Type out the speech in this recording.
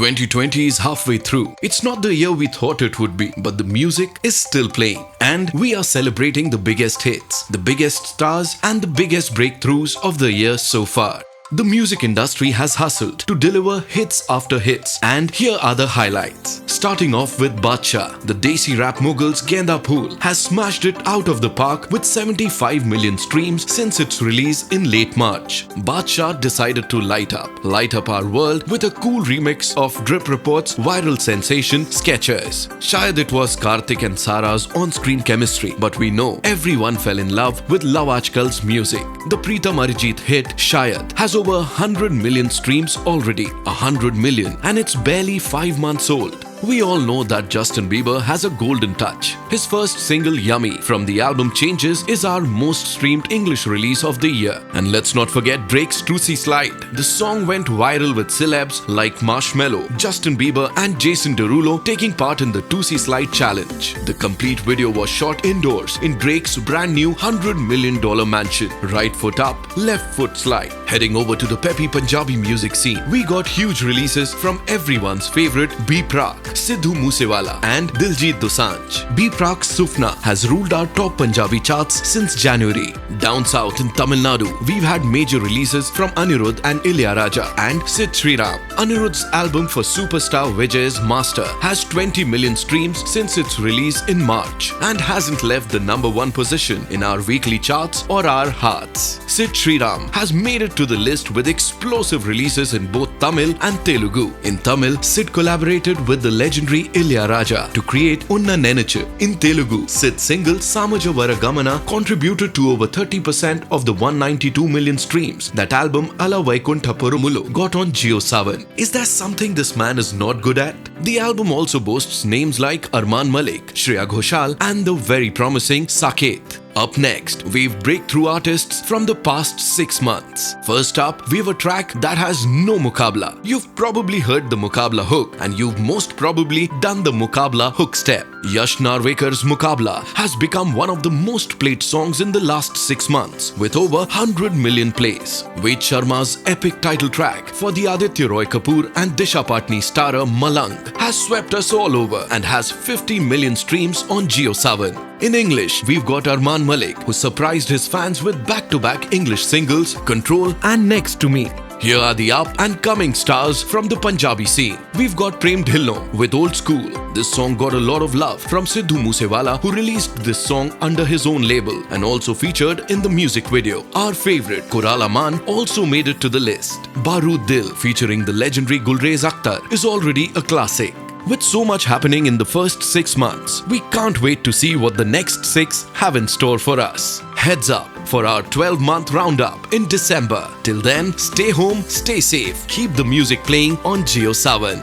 2020 is halfway through. It's not the year we thought it would be, but the music is still playing. And we are celebrating the biggest hits, the biggest stars, and the biggest breakthroughs of the year so far. The music industry has hustled to deliver hits after hits, and here are the highlights. Starting off with Badshah, the Desi rap moguls Genda Phool has smashed it out of the park with 75 million streams since its release in late March. Badshah decided to light up our world with a cool remix of Drip Report's viral sensation Skechers. Shayad it was Karthik and Sara's on-screen chemistry, but we know everyone fell in love with Love Aajkal's music. The Pritam Arijit hit Shayad has over 100 million streams already, 100 million, and it's barely 5 months old. We all know that Justin Bieber has a golden touch. His first single Yummy from the album Changes is our most streamed English release of the year. And let's not forget Drake's Toosie Slide. The song went viral with celebs like Marshmello, Justin Bieber and Jason Derulo taking part in the Toosie Slide challenge. The complete video was shot indoors in Drake's brand new $100 million mansion. Right foot up, left foot slide. Heading over to the peppy Punjabi music scene, we got huge releases from everyone's favorite B Prak, Sidhu Moosewala and Diljit Dosanjh. B Prak's Sufna has ruled our top Punjabi charts since January. Down south in Tamil Nadu, we've had major releases from Anirudh and Ilaiyaraaja and Sid Sriram. Anirudh's album for superstar Vijay's Master has 20 million streams since its release in March and hasn't left the #1 position in our weekly charts or our hearts. Sid Sriram has made it to the list with explosive releases in both Tamil and Telugu. In Tamil, Sid collaborated with the legendary Ilaiyaraaja to create Unna Nenachu. In Telugu, Sid's single Samaja Varagamana contributed to over 30% of the 192 million streams that album Ala Vaikuntha Porumulu got on JioSavan. Is there something this man is not good at? The album also boasts names like Armaan Malik, Shreya Ghoshal and the very promising Saket. Up next, we've breakthrough artists from the past 6 months. First up, we've a track that has no mukabla. You've probably heard the mukabla hook and you've most probably done the mukabla hook step. Yash Narvekar's Mukabla has become one of the most played songs in the last 6 months with over 100 million plays. Ved Sharma's epic title track for the Aditya Roy Kapoor and Disha Patni starrer Malang has swept us all over and has 50 million streams on JioSavan. In English, we've got Armaan Malik, who surprised his fans with back-to-back English singles, Control and Next to Me. Here are the up and coming stars from the Punjabi scene. We've got Prem Dhillon with Old School. This song got a lot of love from Sidhu Moosewala, who released this song under his own label and also featured in the music video. Our favorite Koral Aman also made it to the list. Barood Dil featuring the legendary Gulrez Akhtar is already a classic. With so much happening in the first 6 months, we can't wait to see what the next 6 have in store for us. Heads up for our 12-month roundup in December. Till then, stay home, stay safe, keep the music playing on JioSavan.